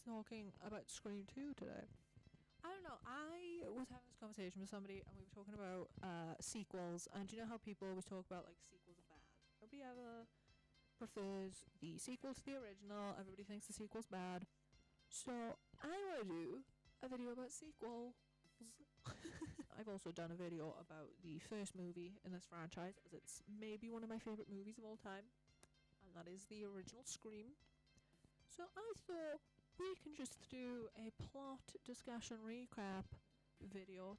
talking about Scream 2 today. I don't know, I was having this conversation with somebody and we were talking about sequels, and you know how people always talk about like sequels are bad? Nobody ever prefers the sequel to the original, everybody thinks the sequel's bad. So I want to do a video about sequels. I've also done a video about the first movie in this franchise, as it's maybe one of my favourite movies of all time, and that is the original Scream. So I thought we can just do a plot discussion recap video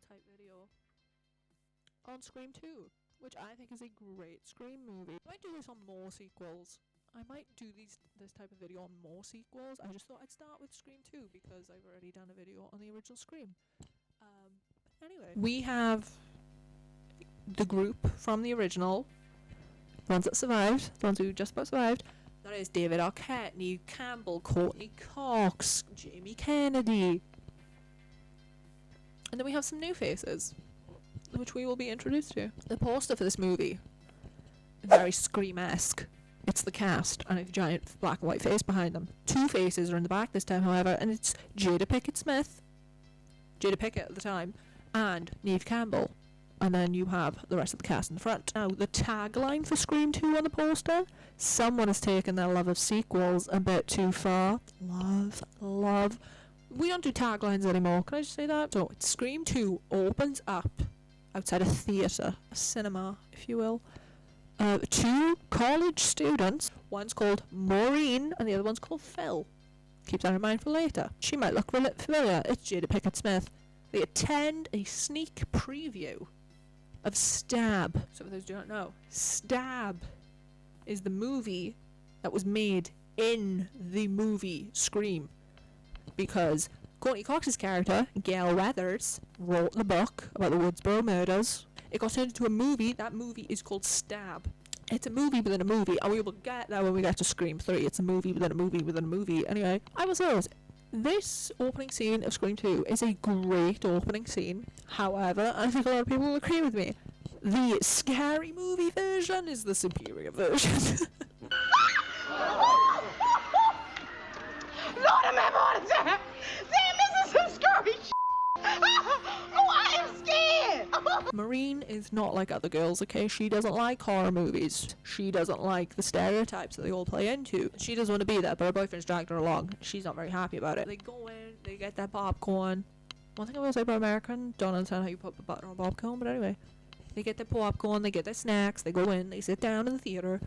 on Scream 2, which I think is a great Scream movie. I might do this on more sequels. I might do this type of video on more sequels. I just thought I'd start with Scream 2 because I've already done a video on the original Scream. Anyway, we have the group from the original, the ones that survived, the ones who just about survived. That is David Arquette, Neve Campbell, Courtney Cox, Jamie Kennedy. And then we have some new faces, which we will be introduced to. The poster for this movie, very Scream-esque. It's the cast, and a giant black and white face behind them. Two faces are in the back this time, however, and it's Jada Pickett at the time, and Neve Campbell. And then you have the rest of the cast in the front. Now, the tagline for Scream 2 on the poster, someone has taken their love of sequels a bit too far. Love. We don't do taglines anymore, can I just say that? So, Scream 2 opens up outside a theatre, a cinema, if you will. Two college students, one's called Maureen and the other one's called Phil. Keep that in mind for later. She might look familiar. It's Jada Pickett Smith. They attend a sneak preview of Stab. So for those who don't know, Stab is the movie that was made in the movie Scream, because Courtney Cox's character, Gail Weathers, wrote the book about the Woodsboro murders. It got turned into a movie. That movie is called Stab. It's a movie within a movie, and we will get there when we get to Scream 3. It's a movie within a movie within a movie. Anyway, I will say this opening scene of Scream 2 is a great opening scene. However, I think a lot of people will agree with me. The scary movie version is the superior version. Lord, I'm having a heart attack! Damn, this is some scary shit! Oh, I am scared! Maureen is not like other girls, okay? She doesn't like horror movies. She doesn't like the stereotypes that they all play into. She doesn't want to be there, but her boyfriend's dragged her along. She's not very happy about it. They go in, they get their popcorn. One thing I will say about American, don't understand how you put the butter on popcorn, but anyway. They get their popcorn, they get their snacks, they go in, they sit down in the theatre.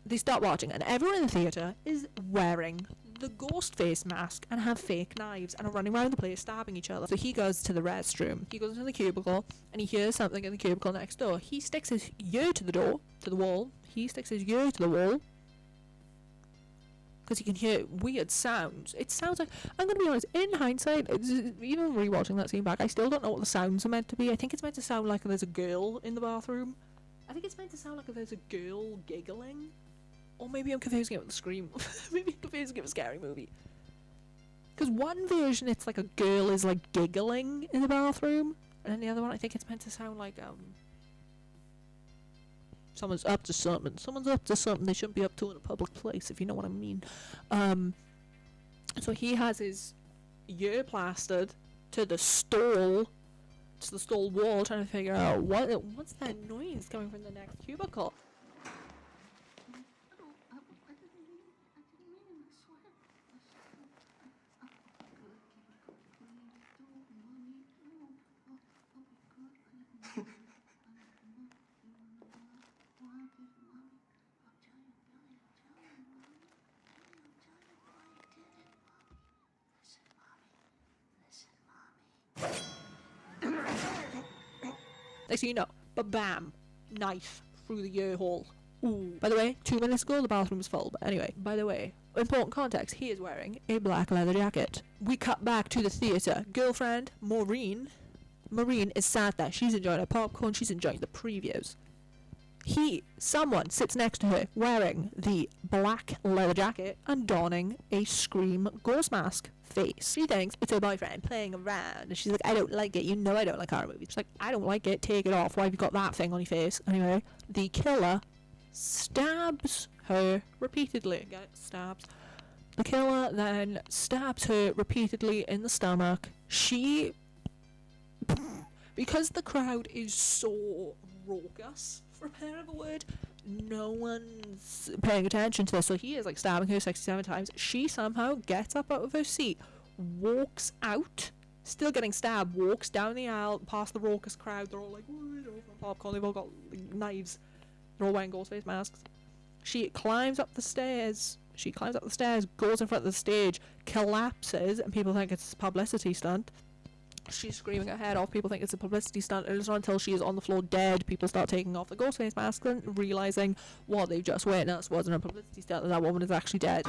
They start watching, and everyone in the theatre is wearing the ghost face mask and have fake knives and are running around the place stabbing each other. So he goes to the restroom. He goes into the cubicle and he hears something in the cubicle next door. He sticks his ear to the wall. He sticks his ear to the wall because he can hear weird sounds. It sounds like, I'm going to be honest, in hindsight, even rewatching that scene back, I still don't know what the sounds are meant to be. I think it's meant to sound like there's a girl in the bathroom. I think it's meant to sound like there's a girl giggling. Or maybe I'm confusing it with the Scream. Maybe I'm confusing it with a scary movie. Because one version, it's like a girl is like giggling in the bathroom. And then the other one, I think it's meant to sound like, someone's up to something. Someone's up to something they shouldn't be up to in a public place, if you know what I mean. So he has his ear plastered to the stall wall, trying to figure out what's that noise coming from the next cubicle. Next thing you know, ba-bam, knife through the ear hole. Ooh. By the way, 2 minutes ago the bathroom was full, but anyway, by the way, important context, he is wearing a black leather jacket. We cut back to the theatre. Girlfriend, Maureen is sat there. She's enjoying her popcorn, she's enjoying the previews. Someone sits next to her wearing the black leather jacket and donning a Scream ghost mask face. She thinks it's her boyfriend playing around, and she's like, I don't like it. You know I don't like horror movies. She's like, I don't like it. Take it off. Why have you got that thing on your face? Anyway, the killer stabs her repeatedly. Stabs. The killer then stabs her repeatedly in the stomach. Because the crowd is so raucous, for a better word, no one's paying attention to this, so he is like stabbing her 67 times. She somehow gets up out of her seat, walks out, still getting stabbed, walks down the aisle past the raucous crowd. They're all like, from popcorn, they've all got like, knives, they're all wearing Ghostface masks. She climbs up the stairs, goes in front of the stage, collapses, and people think it's a publicity stunt. She's screaming her head off, people think it's a publicity stunt, and it's not until she is on the floor dead, people start taking off the Ghostface mask and realising what they've just witnessed wasn't a publicity stunt, and that woman is actually dead.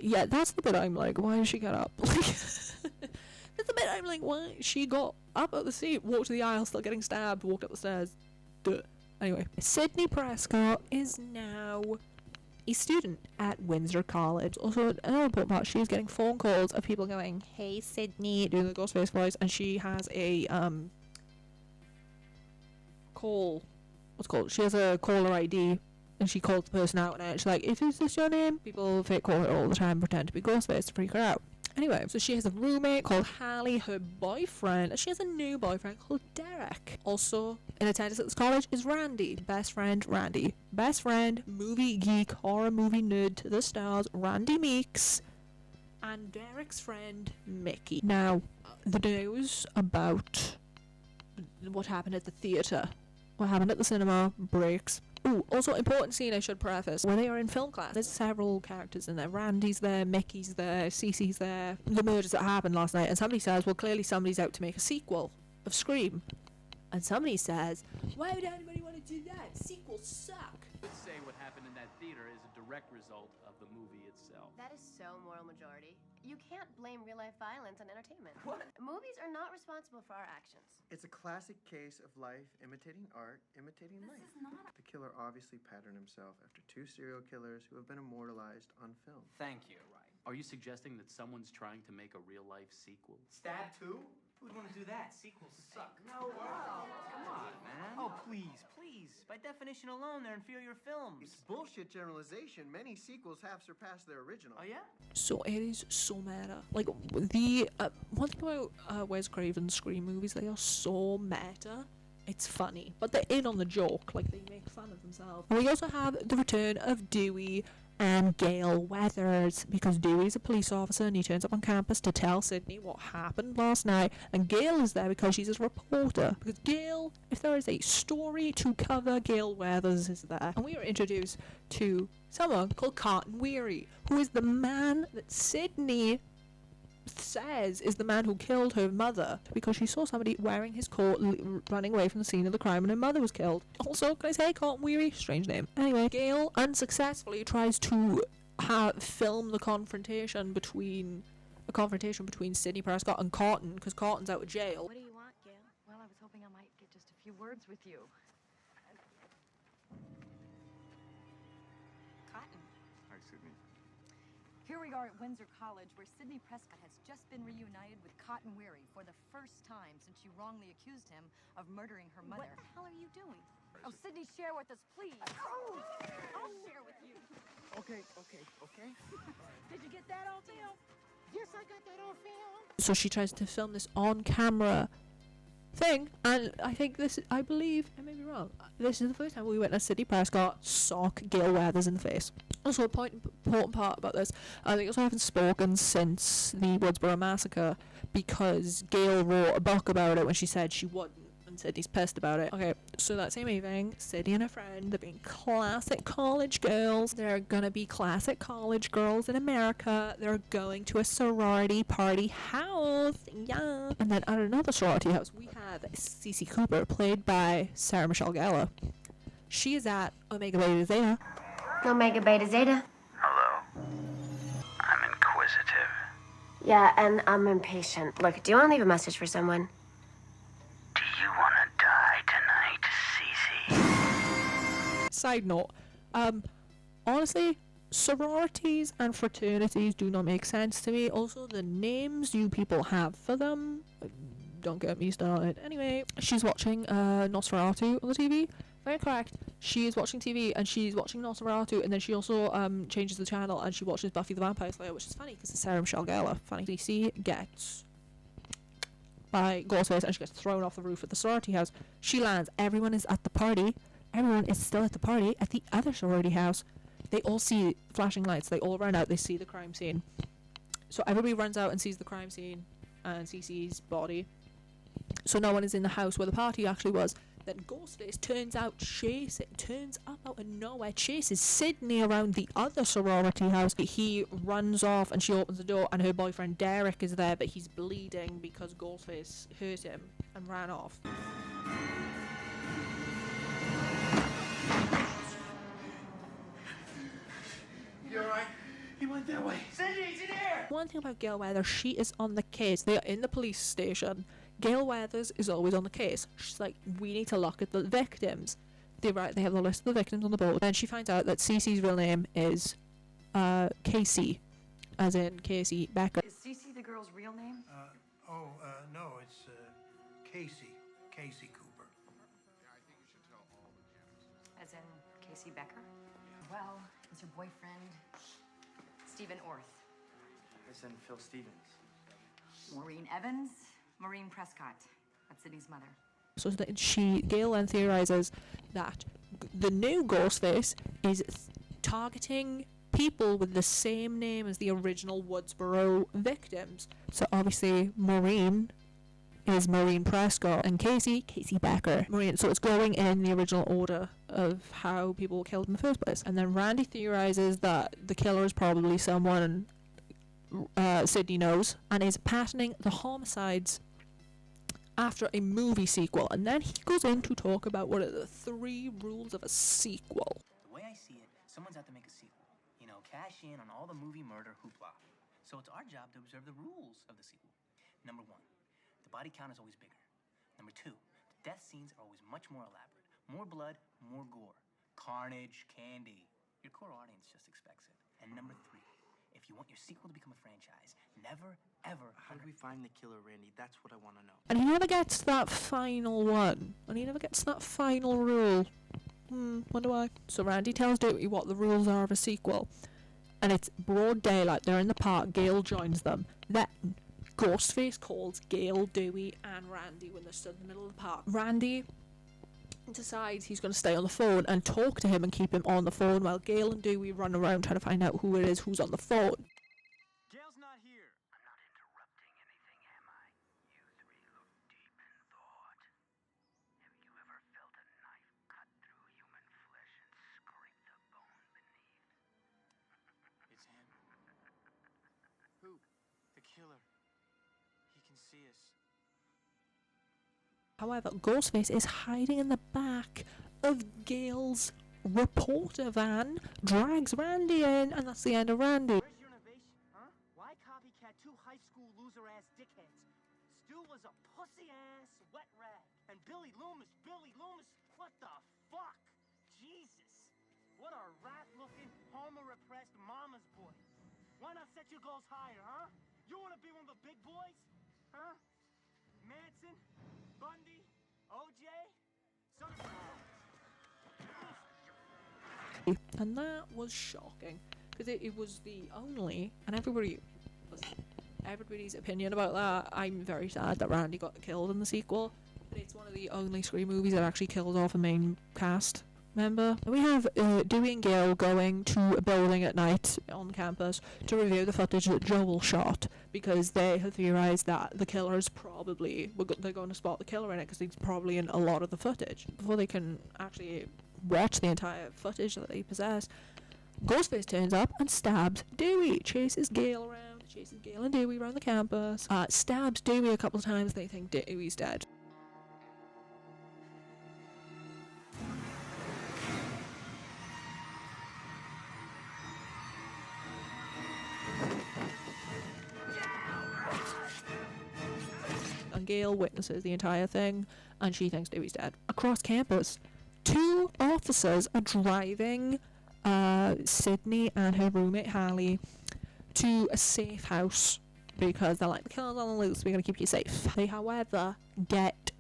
Yeah, that's the bit I'm like, why did she get up? That's the bit I'm like, why? She got up at the seat, walked to the aisle, still getting stabbed, walked up the stairs. Duh. Anyway, Sidney Prescott is now a student at Windsor College. Also, another important part, she is getting phone calls of people going, "Hey Sidney," doing the Ghostface voice, and she has a she has a caller ID. And she calls the person out and she's like, "Is this your name?" People fake call her all the time, pretend to be Ghostface to freak her out. Anyway, so she has a roommate called Hallie, her boyfriend, and she has a new boyfriend called Derek. Also in attendance at this college is Randy, best friend Randy. Best friend, movie geek, horror movie nerd to the stars, Randy Meeks, and Derek's friend, Mickey. Now, the news about what happened at the theatre, what happened at the cinema, breaks. Ooh, also important scene I should preface. When they are in film class, there's several characters in there. Randy's there, Mickey's there, Cece's there. The murders that happened last night, and somebody says, well, clearly somebody's out to make a sequel of Scream. And somebody says, why would anybody want to do that? Sequels suck. Let's say what happened in that theater is a direct result of the movie itself. That is so moral majority. You can't blame real-life violence on entertainment. What? Movies are not responsible for our actions. It's a classic case of life imitating art, imitating life. This is not The killer obviously patterned himself after two serial killers who have been immortalized on film. Thank you. Right. Are you suggesting that someone's trying to make a real-life sequel? Stab 2? Who'd want to do that? Sequels suck. No, come on, man. Oh, please. By definition alone, they're inferior films. It's bullshit generalization. Many sequels have surpassed their original. Oh, yeah? So it is so meta. Like, the one thing about Wes Craven's Scream movies, they are so meta. It's funny, but they're in on the joke. Like, they make fun of themselves. And we also have the return of Dewey and Gail Weathers, because Dewey's a police officer and he turns up on campus to tell Sidney what happened last night, and Gail is there because she's a reporter, because Gail, if there is a story to cover, Gail Weathers is there. And we are introduced to someone called Cotton Weary, who is the man that Sidney says is the man who killed her mother, because she saw somebody wearing his coat running away from the scene of the crime and her mother was killed. Also, can I say Cotton Weary? Strange name. Anyway, Gail unsuccessfully tries to film the confrontation between Sidney Prescott and Cotton, because Cotton's out of jail. What do you want, Gail? Well, I was hoping I might get just a few words with you. Cotton. Hi, Sidney. Here we are at Windsor College, where Sidney Prescott has just been reunited with Cotton Weary for the first time since she wrongly accused him of murdering her mother. What the hell are you doing? Oh, Sidney, share with us, please. Oh, I'll share with you. Okay. Did you get that on film? Yes, I got that on film. So she tries to film this on-camera thing, and I believe, I may be wrong, this is the first time we witnessed Sidney Prescott sock Gail Weathers in the face. Also, important part about this, I think also haven't spoken since the Woodsboro Massacre, because Gail wrote a book about it when she said she wouldn't, and Sidney's pissed about it. Okay, so that same evening, Sidney and her friend, they're being classic college girls. They're gonna be classic college girls in America. They're going to a sorority party house. Yeah. And then at another sorority house, we have Cece Cooper, played by Sarah Michelle Gellar. She is at Omega Beta Zeta. Omega Beta Zeta. Hello. I'm inquisitive. Yeah, and I'm impatient. Look, do you want to leave a message for someone? Do you want to die tonight, Cece? Side note, honestly, sororities and fraternities do not make sense to me. Also, the names you people have for them, don't get me started. Anyway, she's watching Nosferatu on the TV. Very correct. She is watching TV and she's watching Nosferatu, and then she also changes the channel and she watches Buffy the Vampire Slayer, which is funny because it's Sarah Michelle Gellar. Funny. DC gets by Ghostface and she gets thrown off the roof at the sorority house. She lands. Everyone is at the party. Everyone is still at the party at the other sorority house. They all see flashing lights. They all run out. They see the crime scene. So everybody runs out and sees the crime scene and Cece's body. So no one is in the house where the party actually was. Then Ghostface turns up out of nowhere, chases Sydney around the other sorority house. He runs off and she opens the door and her boyfriend Derek is there, but he's bleeding because Ghostface hurt him and ran off. You alright? He went that way. Sydney's in here! One thing about Gail Weathers, she is on the case. They are in the police station. Gail Weathers is always on the case. She's like, we need to look at the victims. They have the list of the victims on the board. Then she finds out that Cece's real name is Casey, as in Casey Becker. Is Cece the girl's real name? No, it's Casey Cooper. As in Casey Becker? Well, is your boyfriend Stephen Orth? As in Phil Stevens. Maureen Evans? Maureen Prescott. That's Sydney's mother. So that Gail then theorizes that the new Ghostface is targeting people with the same name as the original Woodsboro victims. So obviously Maureen is Maureen Prescott and Casey Becker. Maureen. So it's going in the original order of how people were killed in the first place. And then Randy theorizes that the killer is probably someone Sydney knows and is patterning the homicides after a movie sequel. And then he goes in to talk about what are the 3 rules of a sequel. The way I see it, someone's out to make a sequel. You know, cash in on all the movie murder hoopla. So it's our job to observe the rules of the sequel. Number 1, the body count is always bigger. Number 2, the death scenes are always much more elaborate. More blood, more gore. Carnage, candy. Your core audience just expects it. And number 3, if you want your sequel to become a franchise, never, ever... How do we find the killer, Randy? That's what I want to know. And he never gets that final one. And he never gets that final rule. Wonder why. So Randy tells Dewey what the rules are of a sequel. And it's broad daylight. They're in the park. Gail joins them. Then Ghostface calls Gail, Dewey, and Randy when they're stood in the middle of the park. Randy decides he's going to stay on the phone and talk to him and keep him on the phone while Gail and Dewey run around trying to find out who it is who's on the phone. Gail's not here. I'm not interrupting anything, am I? You 3 look deep in thought. Have you ever felt a knife cut through human flesh and scrape the bone beneath? It's him. Who? The killer. He can see us. However, Ghostface is hiding in the back of Gail's reporter van, drags Randy in, and that's the end of Randy. Where's your innovation, huh? Why copycat 2 high school loser-ass dickheads? Stu was a pussy-ass wet rag. And Billy Loomis, what the fuck? Jesus. What a rat-looking, homo-repressed mama's boy. Why not set your goals higher, huh? You wanna be one of the big boys? Huh? Manson? Bundy? OJ? Son of a... And that was shocking, because it was the only, and everybody's opinion about that. I'm very sad that Randy got killed in the sequel, but it's one of the only Scream movies that actually kills off a main cast member. We have Dewey and Gail going to a building at night on campus to review the footage that Joel shot, because they have theorized that the killer's probably, they're going to spot the killer in it because he's probably in a lot of the footage. Before they can actually watch the entire footage that they possess, Ghostface turns up and stabs Dewey, chases Gail and Dewey around the campus, stabs Dewey a couple of times. They think Dewey's dead. And Gail witnesses the entire thing, and she thinks Dewey's dead. Across campus, 2 officers are driving Sydney and her roommate Hallie to a safe house because they're like, the killer's on the loose, we're going to keep you safe. They, however, get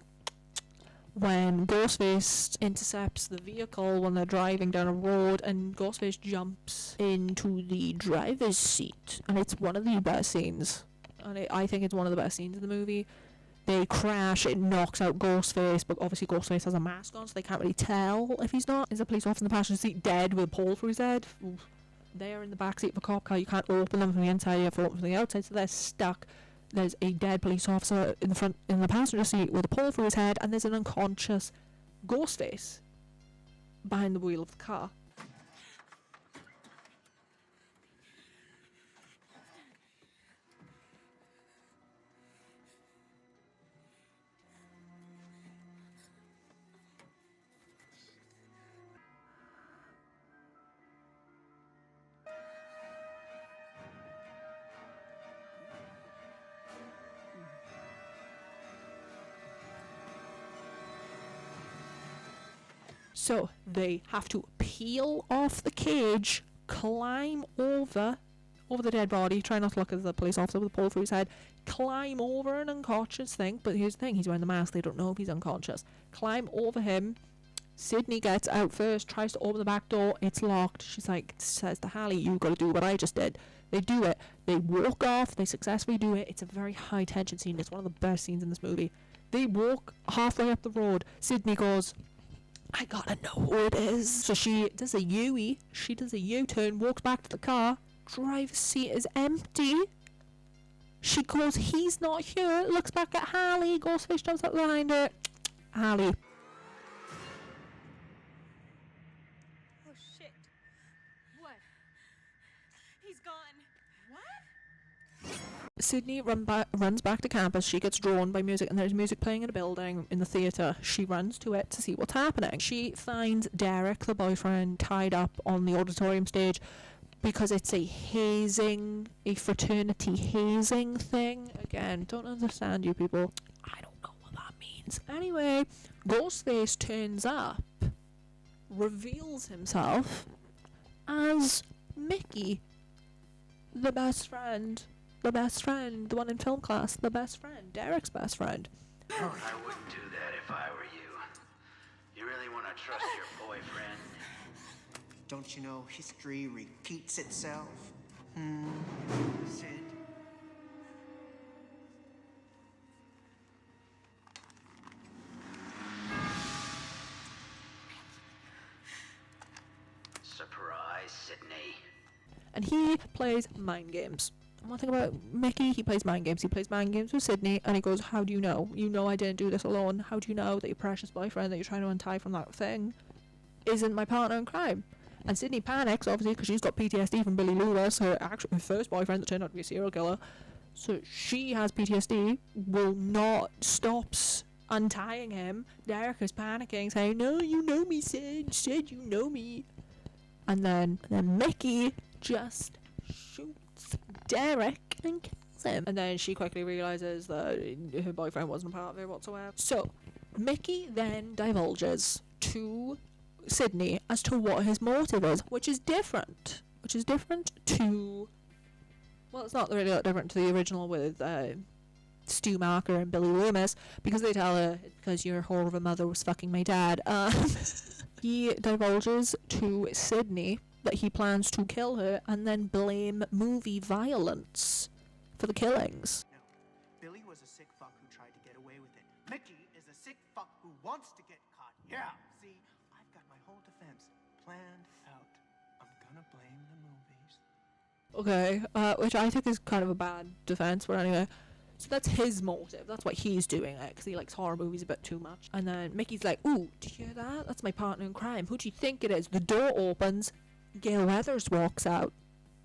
when Ghostface intercepts the vehicle when they're driving down a road, and Ghostface jumps into the driver's seat, and it's one of the best scenes, and I think it's one of the best scenes in the movie. They crash, it knocks out Ghostface, but obviously Ghostface has a mask on, so they can't really tell if he's not. There's a police officer in the passenger seat dead with a pole through his head. Oof. They're in the backseat of a cop car, you can't open them from the inside, you have to open them from the outside, so they're stuck. There's a dead police officer in the passenger seat with a pole through his head, and there's an unconscious Ghostface behind the wheel of the car. So they have to peel off the cage, climb over the dead body, try not to look at the police officer with a pole through his head, climb over an unconscious thing, but here's the thing, he's wearing the mask, they don't know if he's unconscious. Climb over him, Sydney gets out first, tries to open the back door, it's locked. She's like, says to Hallie, you gotta do what I just did. They do it, they walk off, they successfully do it. It's a very high tension scene, it's one of the best scenes in this movie. They walk halfway up the road, Sydney goes, I gotta know who it is. So she does a U-turn, walks back to the car, driver's seat is empty. She goes, he's not here, looks back at Hallie, Ghostface jumps up behind her. Hallie. Oh shit. What? He's gone. What? Sydney runs back to campus. She gets drawn by music, and there's music playing in a building in the theatre. She runs to it to see what's happening. She finds Derek, the boyfriend, tied up on the auditorium stage because it's a fraternity hazing thing. Again, don't understand you people. I don't know what that means. Anyway, Ghostface turns up, reveals himself as Mickey, the best friend, the one in film class, the best friend, Derek's best friend. I wouldn't do that if I were you. You really want to trust your boyfriend? Don't you know history repeats itself? Sid? Surprise, Sydney. And he plays mind games. And one thing about Mickey, he plays mind games. He plays mind games with Sydney, and he goes, how do you know? You know I didn't do this alone. How do you know that your precious boyfriend that you're trying to untie from that thing isn't my partner in crime? And Sydney panics, obviously, because she's got PTSD from Billy Loomis, her first boyfriend that turned out to be a serial killer. So she has PTSD, will not stops untying him. Derek is panicking, saying, no, you know me, Sid. Sid, you know me. And then Mickey just shoots Derek and kills him. And then she quickly realizes that her boyfriend wasn't a part of it whatsoever. So Mickey then divulges to Sydney as to what his motive is, which is different to, well, it's not really that different to the original with Stu Marker and Billy Loomis, because they tell her it's because your whore of a mother was fucking my dad. He divulges to Sydney that he plans to kill her and then blame movie violence for the killings. No, Billy was a sick fuck who tried to get away with it. Mickey is a sick fuck who wants to get caught. Yeah. See, I've got my whole defense planned out. I'm gonna blame the movies. Okay, which I think is kind of a bad defense, but anyway. So that's his motive. That's why he's doing it, because he likes horror movies a bit too much. And then Mickey's like, ooh, do you hear that? That's my partner in crime. Who do you think it is? The door opens. Gail Weathers walks out.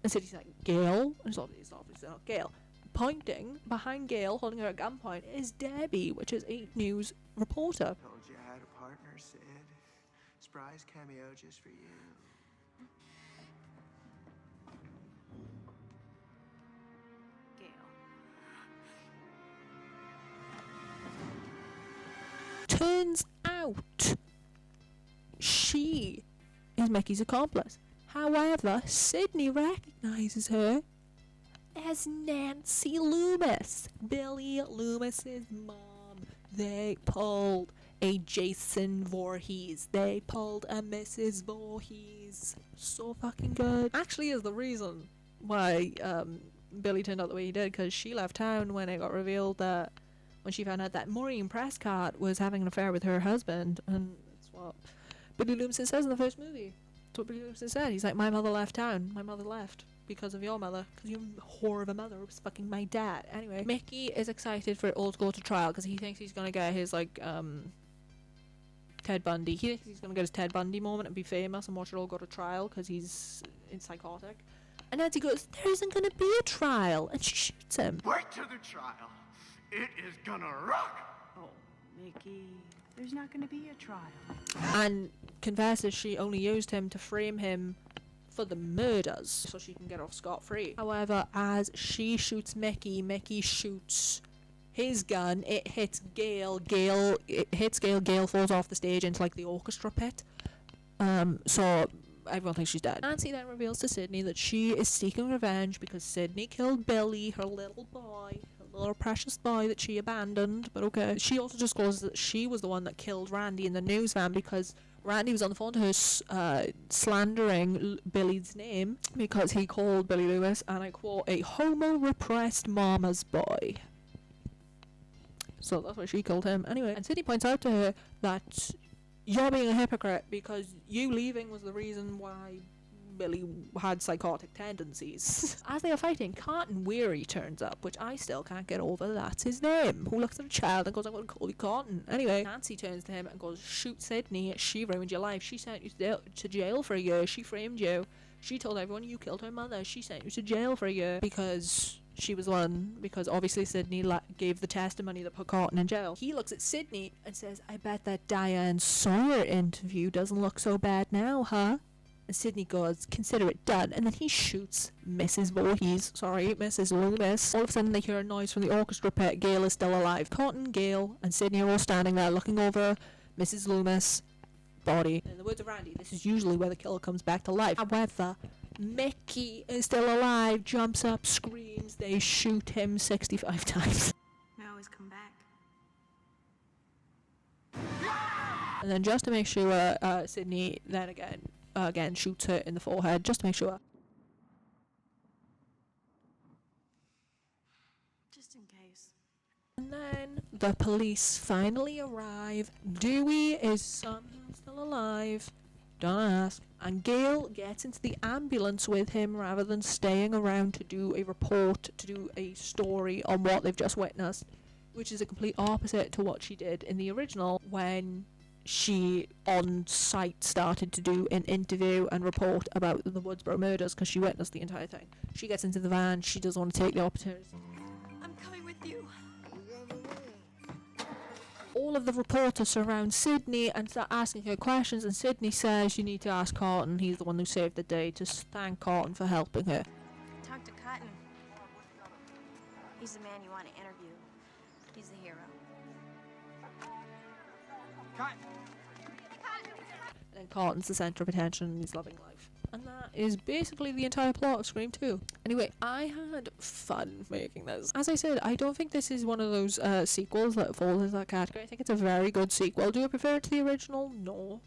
And Sydney's like, Gail? And it's obviously not Gail. Pointing behind Gail, holding her at gunpoint, is Debbie, which is a news reporter. Told you I had a partner, Sid. Surprise cameo just for you. Turns out she is Mickey's accomplice. However, Sydney recognizes her as Nancy Loomis, Billy Loomis's mom. They pulled a Jason Voorhees. They pulled a Mrs. Voorhees. So fucking good. Actually is the reason why Billy turned out the way he did, because she left town when it got revealed that, when she found out that Maureen Prescott was having an affair with her husband, and that's what Billy Loomis says in the first movie. That's what Billy Loomis said. He's like, my mother left town. My mother left because of your mother, because your whore of a mother was fucking my dad. Anyway, Mickey is excited for it all to go to trial because he thinks he's gonna get his like Ted Bundy. He thinks he's gonna get his Ted Bundy moment and be famous and watch it all go to trial because he's psychotic. And Nancy goes, there isn't gonna be a trial, and she shoots him. Wait till the trial. It is gonna rock. Oh, Mickey, there's not gonna be a trial. And confesses she only used him to frame him for the murders so she can get off scot-free. However, as she shoots Mickey, Mickey shoots his gun. It hits Gail. It hits Gail. Gail falls off the stage into like the orchestra pit. So everyone thinks she's dead. Nancy then reveals to Sydney that she is seeking revenge because Sydney killed Billy, her little boy, her little precious boy that she abandoned, but okay. She also discloses that she was the one that killed Randy in the news van because Randy was on the phone to her slandering Billy's name because he called Billy Loomis, and I quote, a homo-repressed mama's boy. So that's why she killed him. Anyway, and Sydney points out to her that you're being a hypocrite because you leaving was the reason why Billy had psychotic tendencies. As they are fighting, Cotton Weary turns up, which I still can't get over. That's his name. Who looks at a child and goes, I'm going to call you Cotton. Anyway, Nancy turns to him and goes, shoot Sydney. She ruined your life. She sent you to jail for a year. She framed you. She told everyone you killed her mother. She sent you to jail for a year because she was one, because obviously Sydney gave the testimony that put Cotton in jail. He looks at Sydney and says, I bet that Diane Sawyer interview doesn't look so bad now, huh? And Sydney goes, consider it done. And then he shoots Mrs. Mrs. Loomis. All of a sudden they hear a noise from the orchestra pit. Gail is still alive. Cotton, Gail, and Sydney are all standing there looking over Mrs. Loomis' body. In the words of Randy, this is usually where the killer comes back to life. However, Mickey is still alive, jumps up, screams. They shoot him 65 times. I always come back. And then just to make sure, Sydney then again shoots her in the forehead, just to make sure. Just in case. And then the police finally arrive. Dewey is somehow still alive. Don't ask. And Gail gets into the ambulance with him rather than staying around to do a report, to do a story on what they've just witnessed, which is a complete opposite to what she did in the original when she on site started to do an interview and report about the Woodsboro murders because she witnessed the entire thing. She gets into the van. She doesn't want to take the opportunity. I'm coming with you. All of the reporters surround Sydney and start asking her questions, and Sydney says you need to ask Cotton. He's the one who saved the day. Just thank Cotton for helping her. Talk to Cotton. He's the man you want to interview. He's the hero. Cotton. And then Cotton's the centre of attention and he's loving life. And that is basically the entire plot of Scream 2. Anyway, I had fun making this. As I said, I don't think this is one of those sequels that falls into that category. I think it's a very good sequel. Do I prefer it to the original? No.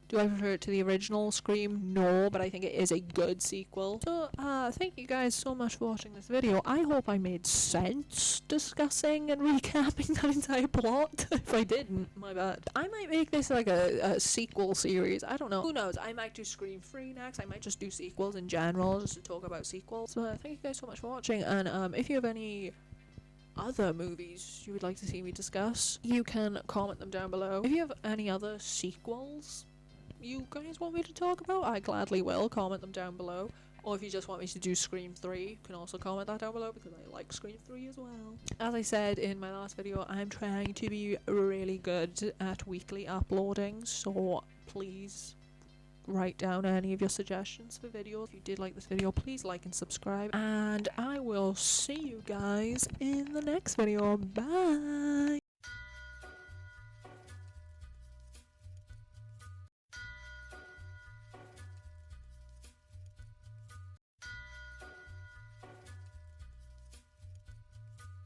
Do I prefer it to the original Scream? No, but I think it is a good sequel. So, thank you guys so much for watching this video. I hope I made sense discussing and recapping that entire plot. If I didn't, my bad. I might make this like a sequel series. I don't know. Who knows? I might do Scream 3 next. I might just do sequels in general, just to talk about sequels. So, thank you guys so much for watching. And if you have any other movies you would like to see me discuss, you can comment them down below. If you have any other sequels you guys want me to talk about, I gladly will. Comment them down below. Or if you just want me to do Scream 3, you can also comment that down below because I like Scream 3 as well. As I said in my last video, I'm trying to be really good at weekly uploading, so please write down any of your suggestions for videos. If you did like this video, please like and subscribe, and I will see you guys in the next video. Bye!